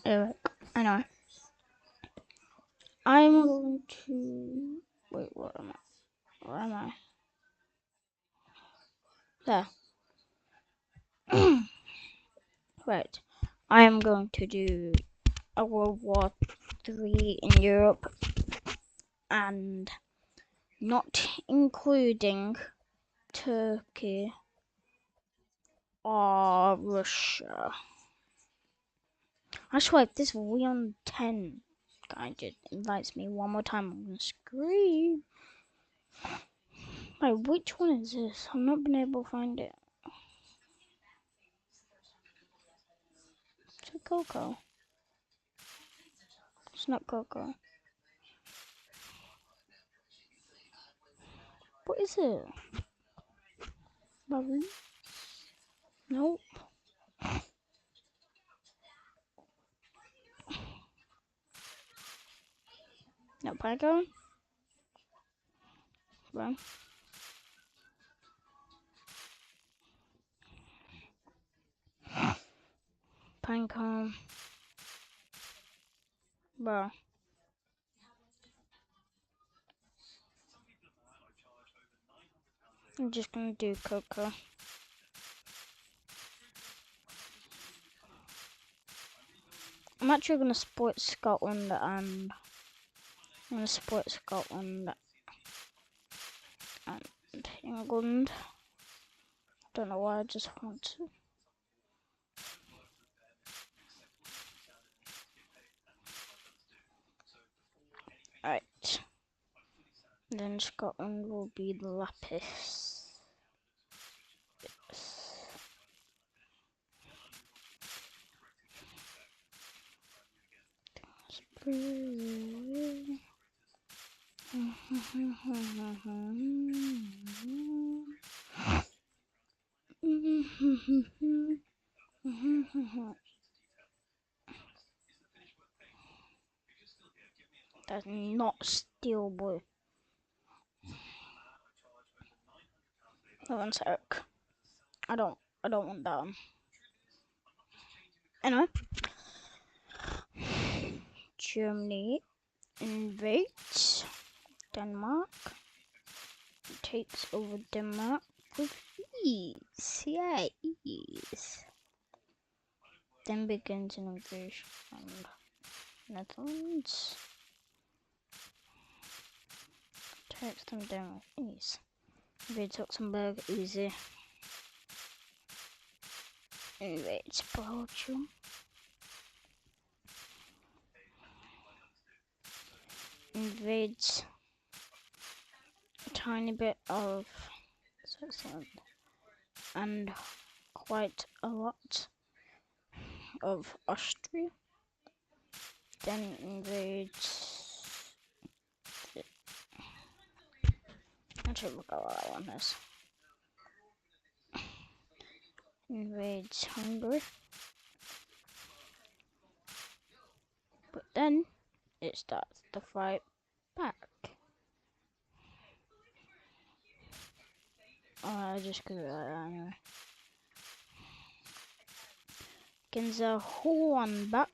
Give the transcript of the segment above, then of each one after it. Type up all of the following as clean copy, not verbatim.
Eric, I know. I'm going to wait. What am I? Where am I? There. Right. I am going to do a World War III in Europe, and not including Turkey or Russia. I swear, if this Leon 10 guy just invites me one more time, I'm gonna scream. Wait, which one is this? I've not been able to find it. Is it Coco? It's not Coco. What is it? Bubble? Nope. No, Pinecone? Wrong. Pinecone. Bro. I'm just gonna do Coco. I'm actually gonna support Scotland and and England. Don't know why, I just want to. Right. Then Scotland will be the Lapis. Yes. That's not steel blue. Hold on a sec. I don't want that one. Anyway. Germany invades Denmark. Takes over Denmark with ease. Yeah, ease. Then begins an invasion of Netherlands. Takes them down with ease. Invades Luxembourg, easy. Invades Belgium. Invades a tiny bit of Switzerland. And quite a lot of Austria. Then invades. Actually, look at what that one is. Invades Hungary. But then it starts to fight back. I just could do that anyway. Gets a horn back.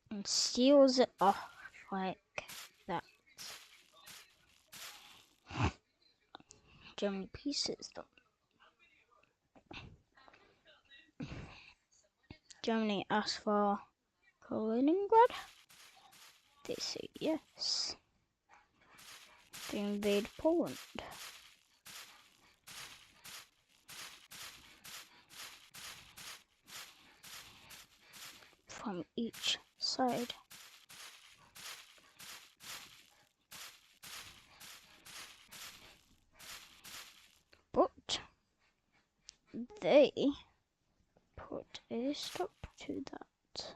And seals it off like that. Germany pieces them. Germany asks for Kaliningrad. They say yes. They invade Poland. From each side. But they put a stop to that.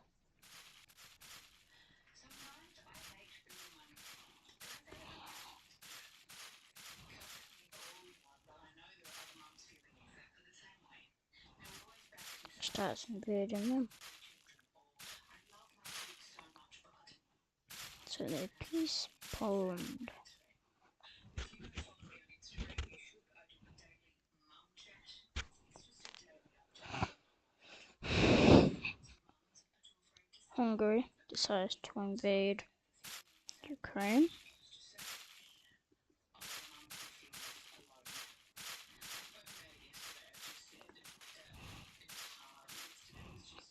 Starts invading them. So they peace Poland. Hungary decides to invade Ukraine.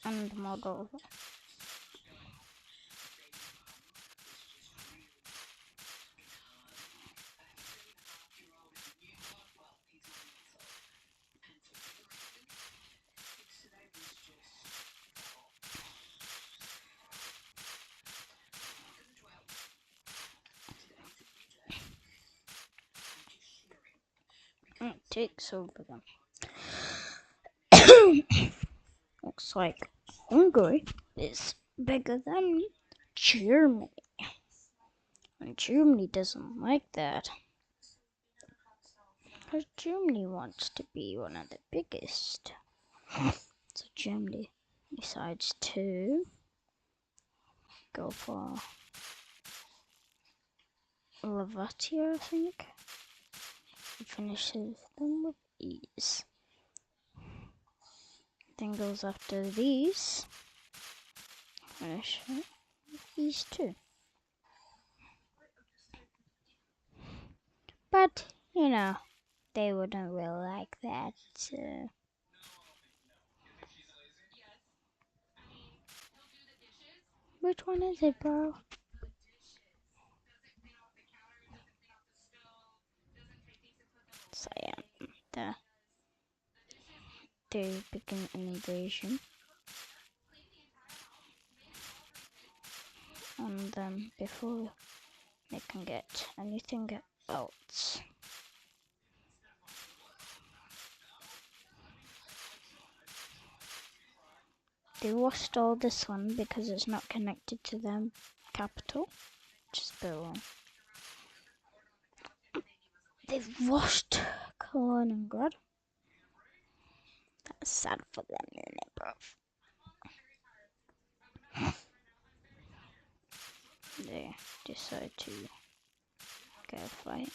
And Moldova. It takes over them. Looks like Hungary is bigger than Germany. And Germany doesn't like that. Because Germany wants to be one of the biggest. So Germany decides to go for Lavatia, I think. It finishes them with ease. Then goes after these. Finish it with these two. But, you know, they wouldn't really like that. Which one is it, bro? So yeah, they begin an invasion. And then before they can get anything else, they lost all this one because it's not connected to their capital, which is Berlin. They've lost Kaliningrad. That's sad for them, isn't it, bro? They decide to go fight.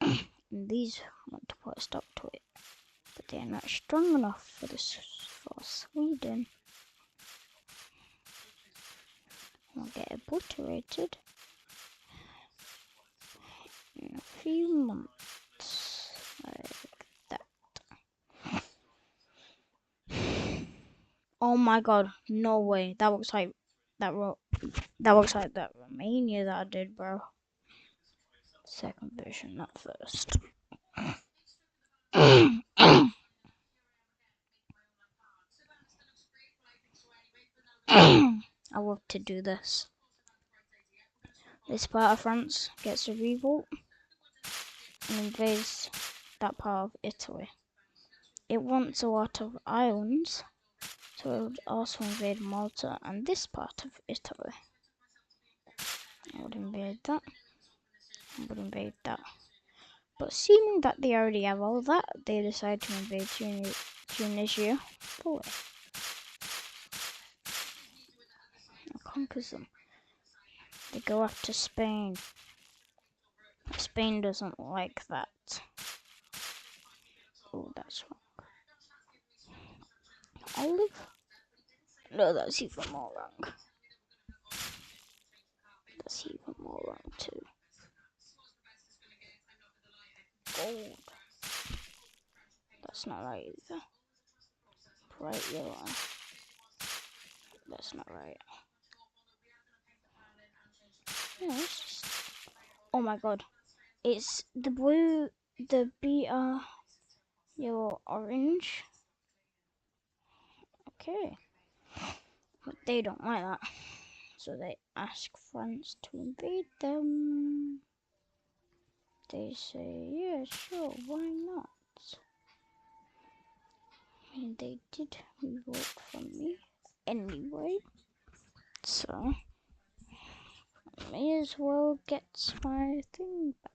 And these want to put a stop to it, but they are not strong enough for this for Sweden. We'll get obliterated in a few months, like that. Oh my god, no way! That looks like that Romania that I did, bro. Second version, not first. I love to do this. This part of France gets a revolt and invades that part of Italy. It wants a lot of islands, so it would also invade Malta and this part of Italy. I would invade that. I would invade that. But seeming that they already have all that, they decide to invade Tunisia fully. And conquers them. They go after Spain. Spain doesn't like that. Oh, that's wrong. Olive? No, that's even more wrong. That's even more wrong too. Gold. That's not right either. Bright yellow. That's not right. Yeah, it's just... Oh my god. It's the blue, the yellow, orange. Okay. But they don't like that. So they ask France to invade them. They say, yeah, sure, why not? I mean, they did revolt from me anyway. So, I may as well get my thing back.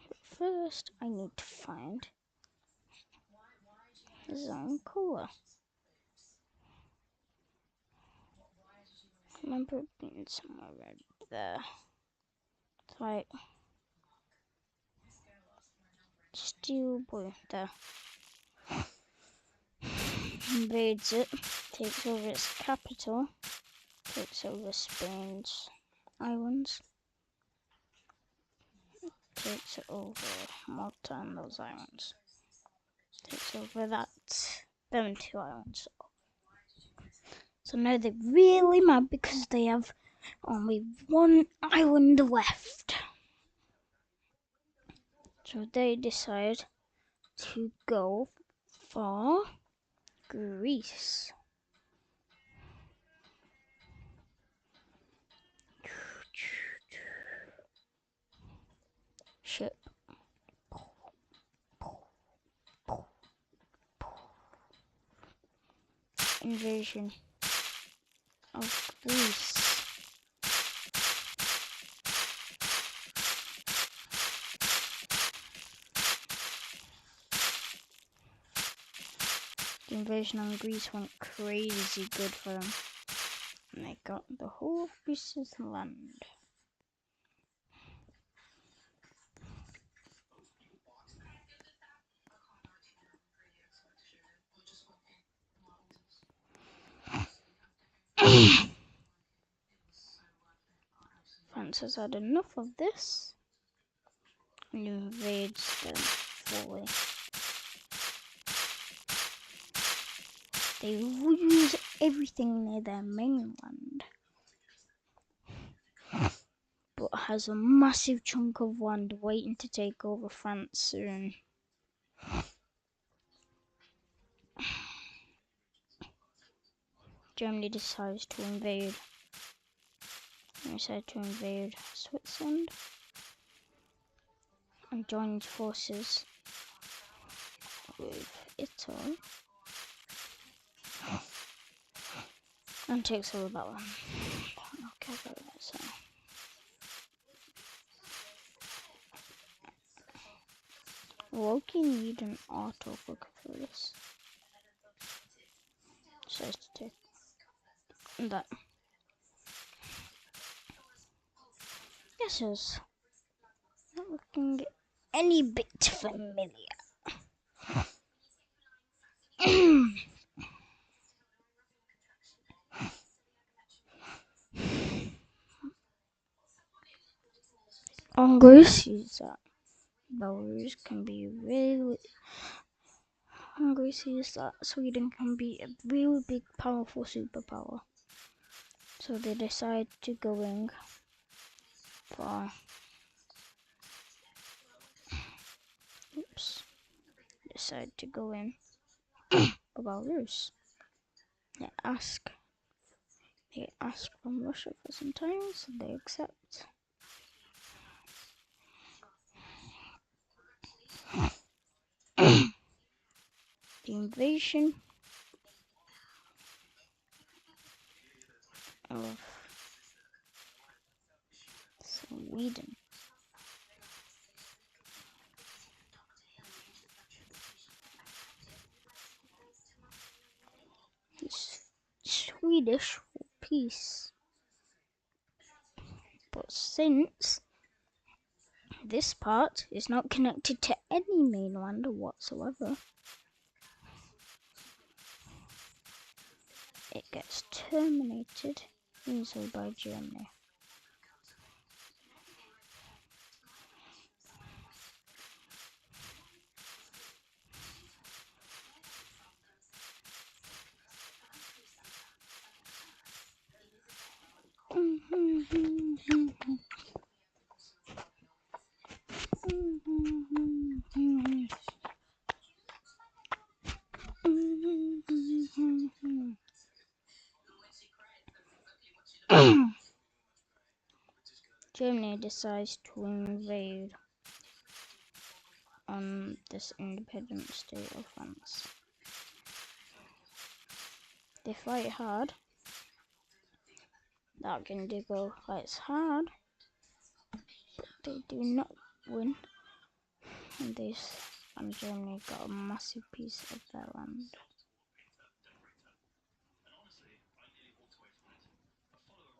But first, I need to find the zone cooler. I remember it being somewhere right there. It's like... Steel boy there. Invades it, takes over its capital, takes over Spain's islands, takes over Malta and those islands, takes over them two islands. So now they're really mad because they have only one island left. So they decide to go for Greece. Ship. Invasion of Greece. The invasion on Greece went crazy good for them. And they got the whole of Greece's land. France has had enough of this and invades them fully. They lose everything near their mainland, but has a massive chunk of land waiting to take over France soon. Germany decides to invade. They decide to invade Switzerland and joins forces with Italy and takes over that one. Okay, so Loki need an autobook for this. Decides to take that. This is not looking any bit familiar. Hungary sees that Belarus can be Hungary sees that Sweden can be a really big, powerful superpower. So they decide to go for decide to go in Belarus. They ask from Russia for some time, so they accept. The invasion of Sweden. It's Swedish for peace. But since this part is not connected to any mainland whatsoever, it gets terminated easily by Germany. Germany decides to invade on this independent state of France. They fight hard. That Indigo fights hard, but they do not win. And Germany got a massive piece of their land.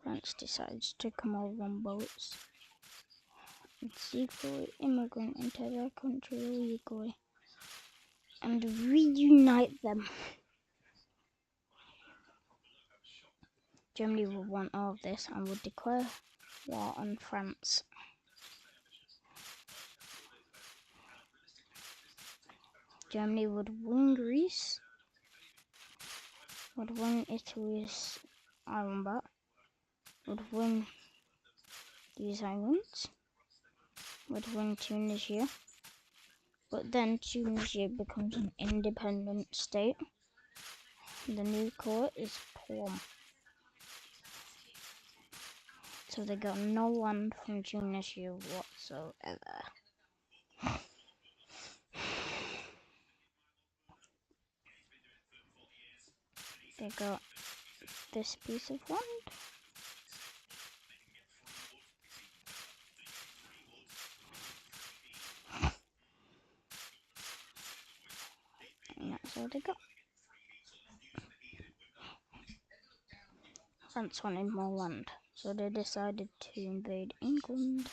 France decides to come over on boats and secretly immigrate into their country illegally and reunite them. Germany would want all of this and would declare war on France. Germany would win Greece, would win Italy's island back, would win these islands, would win Tunisia, but then Tunisia becomes an independent state. The new court is plum. So they got no land from Tunisia whatsoever. They got this piece of land. And that's all they got. France wanted more land, so they decided to invade England.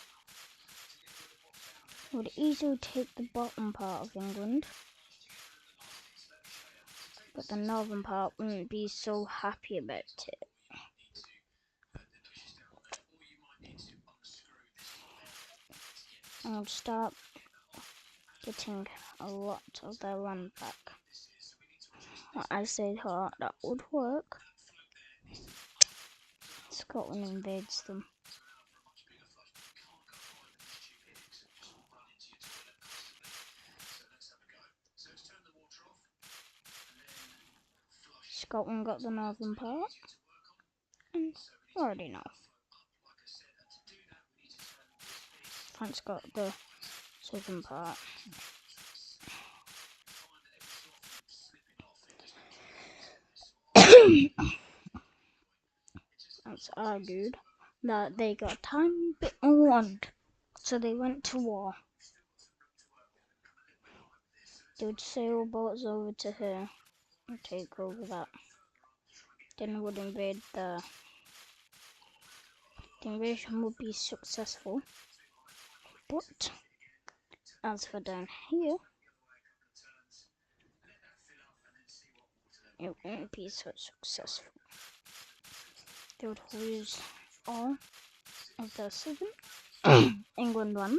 Would easily take the bottom part of England, but the northern part wouldn't be so happy about it. And would start getting a lot of their land back. As they thought that would work, Scotland invades them. Scotland got the northern part, and you already know. France got the southern part. France argued that they got a tiny bit of land, so they went to war. They would sail boats over to her and take over that. Then would invade the invasion would be successful, but as for down here, it wouldn't be so successful. They would lose all of their southern England land.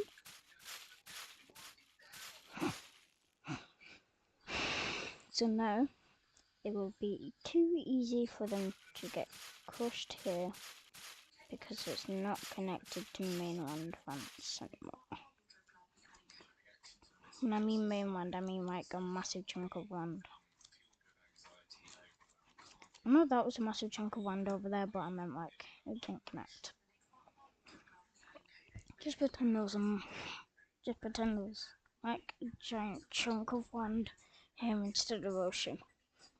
So now it will be too easy for them to get crushed here because it's not connected to mainland France anymore. When I mean mainland, I mean like a massive chunk of land. I know that was a massive chunk of land over there, but I meant like it didn't connect. Just pretend there was like a giant chunk of land here instead of ocean,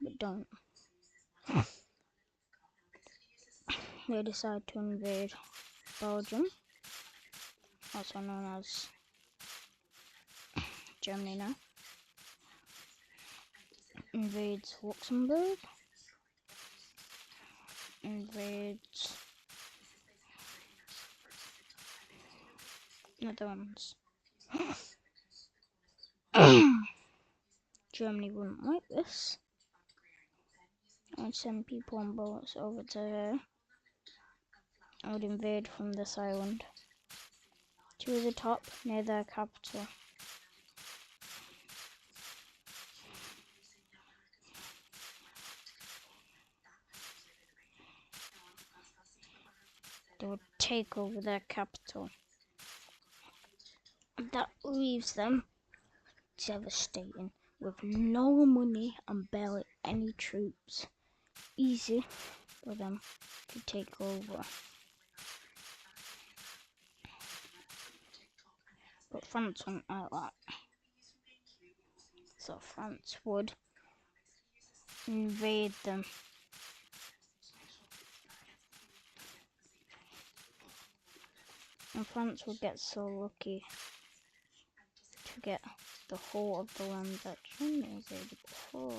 but don't. They decide to invade Belgium, also known as Germany now. Invades Luxembourg. Invades Netherlands. Germany wouldn't like this. I'd send people on boats over to her. I would invade from this island to the top near their capital. They would take over their capital. That leaves them devastating with no money and barely any troops. Easy for them to take over. But France won't like that. So France would invade them. And France would get so lucky to get the whole of the land that Germany invaded before.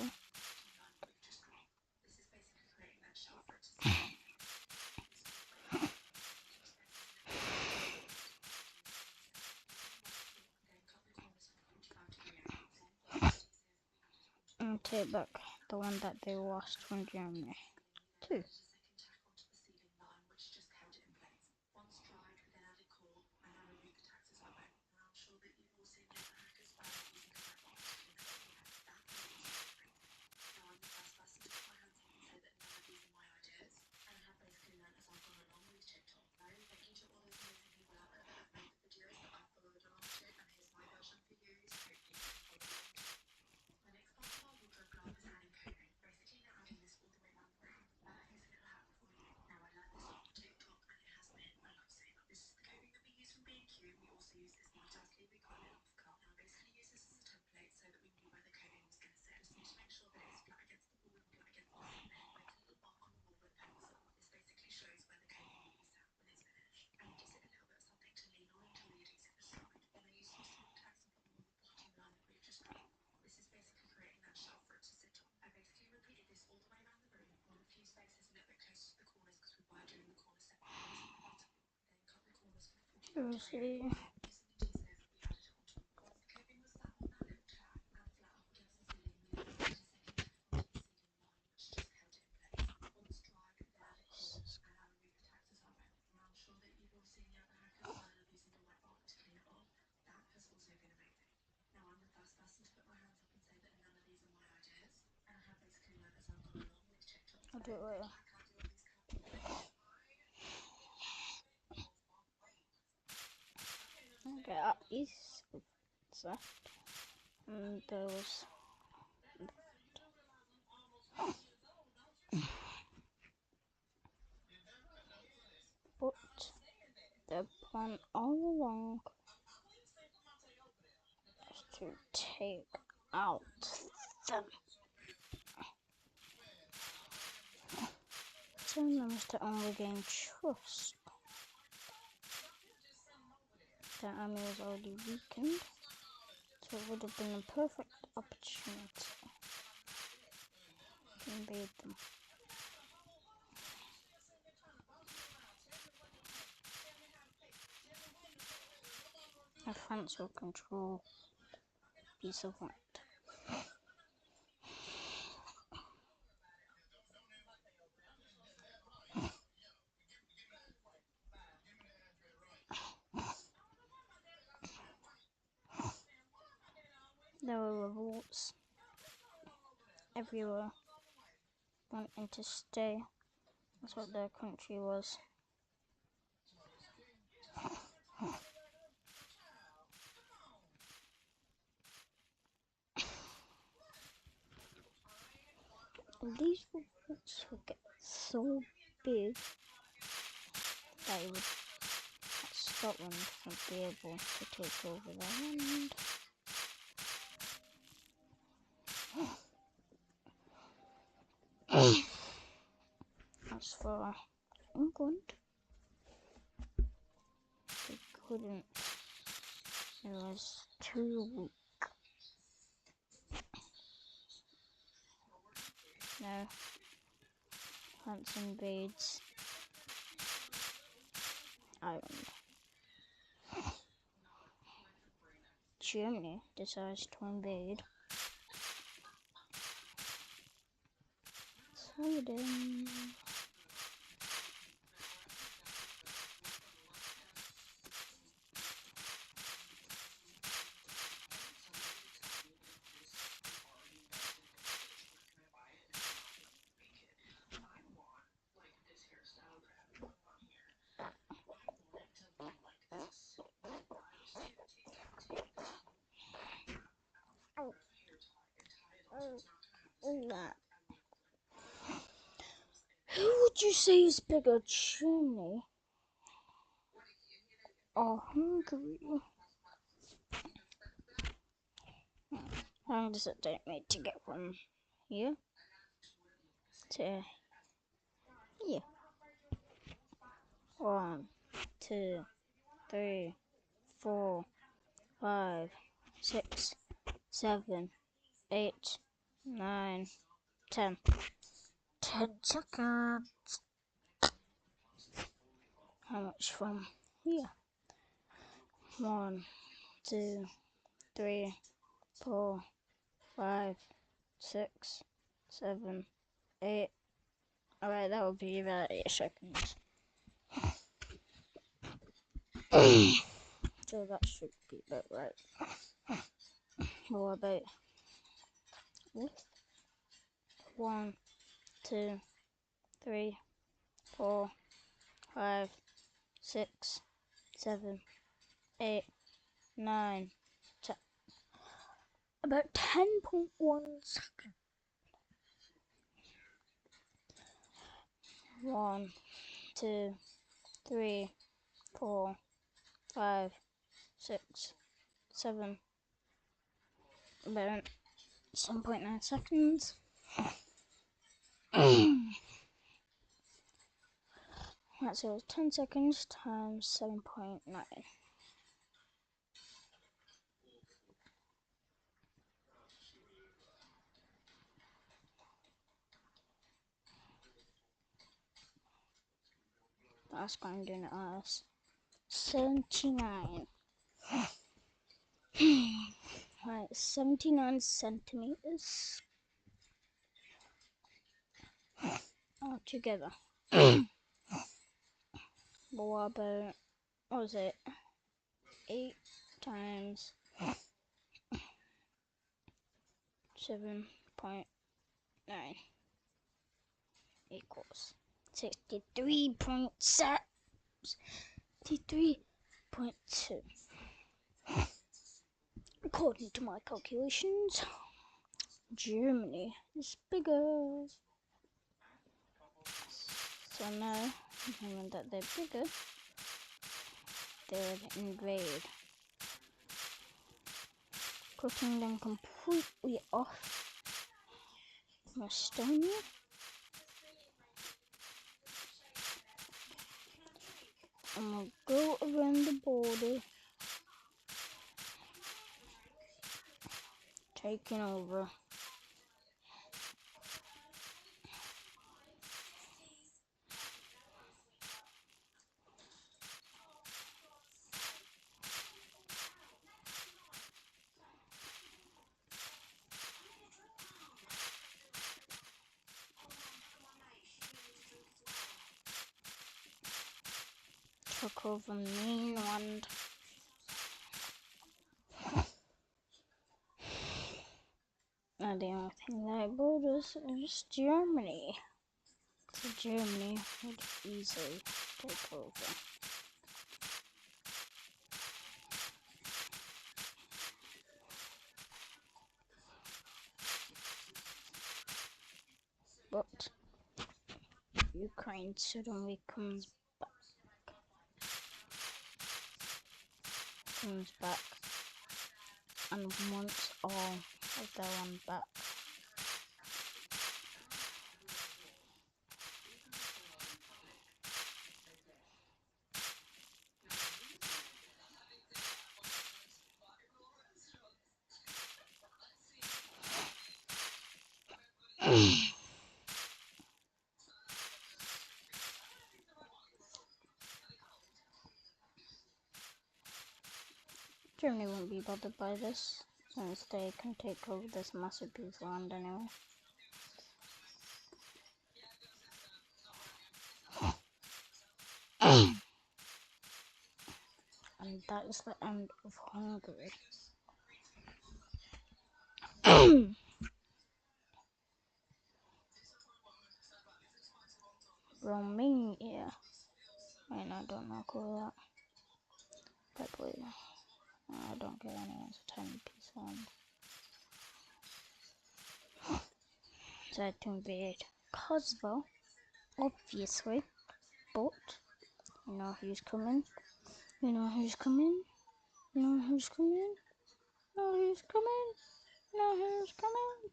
take back the one that they lost from Germany. 2. Let's see. I'll do it later. Okay, these left, and those. But the plan all along is to take out them. Telling them is to only gain trust. The army was already weakened, so it would have been a perfect opportunity to invade them. And France will control a piece of land. There were revolts everywhere, wanting to stay. That's what their country was. These revolts would get so big that it would, Scotland would be able to take over the land. As for England, they couldn't. It was too weak. Now, France invades Ireland. Germany decides to invade Sweden. Who would you say is bigger, Germany or Hungary? How long does it take me to get from here to here? 1, 2, 3, 4, 5, 6, 7, 8, 9, 10. 10 seconds. How much from here? 1, 2, 3, 4, 5, 6, 7, 8. Alright, that will be about 8 seconds. So that should be about right. What about 1, 2, 3, 4, 5, 6, 7, 8, 9, 10. About 10.1 seconds. 1, 2, 3, 4, 5, 6, 7. About 7.9 seconds. That's so 10 seconds times 7.9. That's why I'm doing it as 79. Right, 79 centimeters altogether. But what about, what was it? 8 times 7.9 equals 63.2. According to my calculations, Germany is bigger. So now, knowing that they're bigger, they would invade, cutting them completely off from Estonia. And we'll go around the border, taking over. Took over mainland. And the only thing that borders is Germany. So Germany would easily take over. But Ukraine suddenly comes back and wants all of their land back. Germany won't be bothered by this, since they can take over this massive piece of land anyway. And that is the end of Hungary. Romania. And I don't know call that. Probably. I don't get any. It's a tiny piece of land. Tried to invade Kosovo, obviously. But you know who's coming? You know who's coming? You know who's coming? You know who's coming? You know who's coming?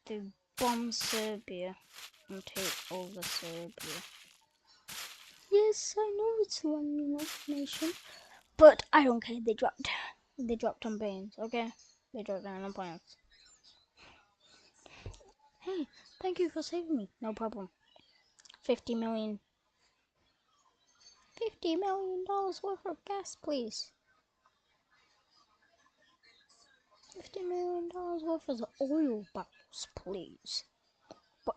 They bomb Serbia and take over Serbia. Yes, I know it's one nation, but I don't care. They dropped on planes. Okay, they dropped down on planes. Hey, thank you for saving me. No problem. 50 million. $50 million worth of gas, please. $50 million worth of oil barrels, please. But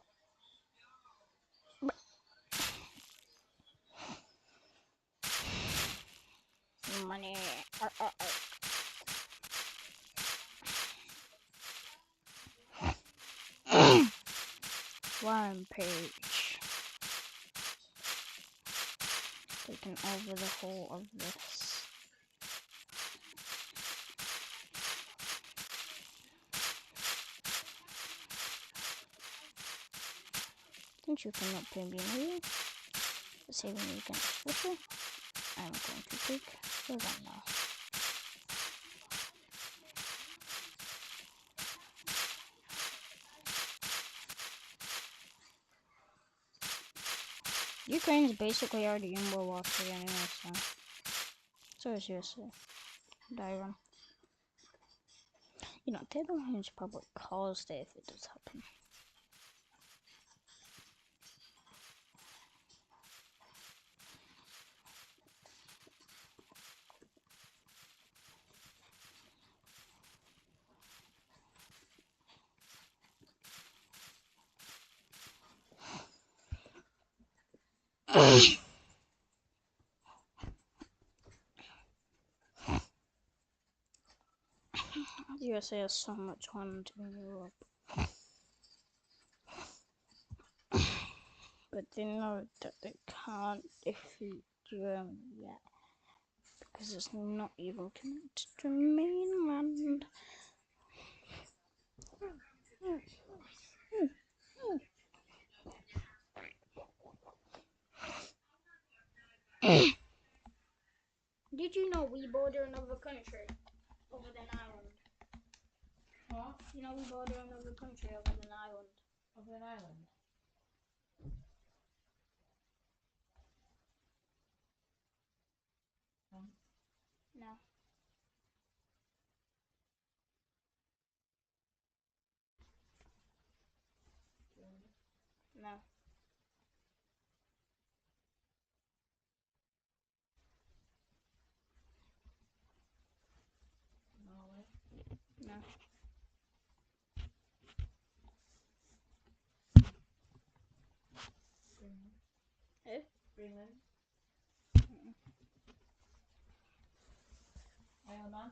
money. One page. Taking over the whole of this. Since you cannot pay me money, saving me against Russia, I'm going to take the one now. Ukraine's basically already in World War III anyway, so it's just a diagram. You know, they don't use public cars there if it does happen. USA has so much land in Europe. But they know that they can't defeat Germany yet. Because it's not even connected to mainland. Did you know we border another country other than Ireland? What? You know we border another country other than Ireland. Other than Ireland? No. No. Norway? No. Greenland? Who? Greenland? Ireland?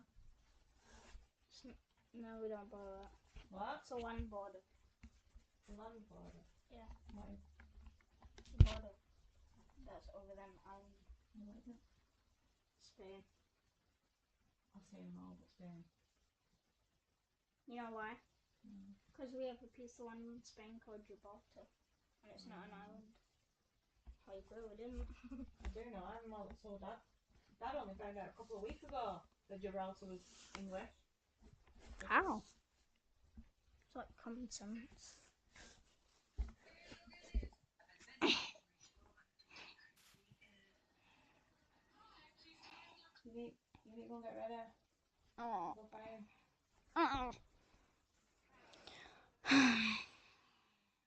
No, we don't border that. What? It's a land border. Land border? Yeah. Why? The border. That's over them island. What is it? Spain. I'll say no, but Spain. You know why? Because we have a piece of land in Spain called Gibraltar, and it's not an island. Oh, you clearly didn't. I do know. I'm all told that. Dad only found out a couple of weeks ago that Gibraltar was English. How? It's like common sense. You need to go and get ready. Oh. Go fine.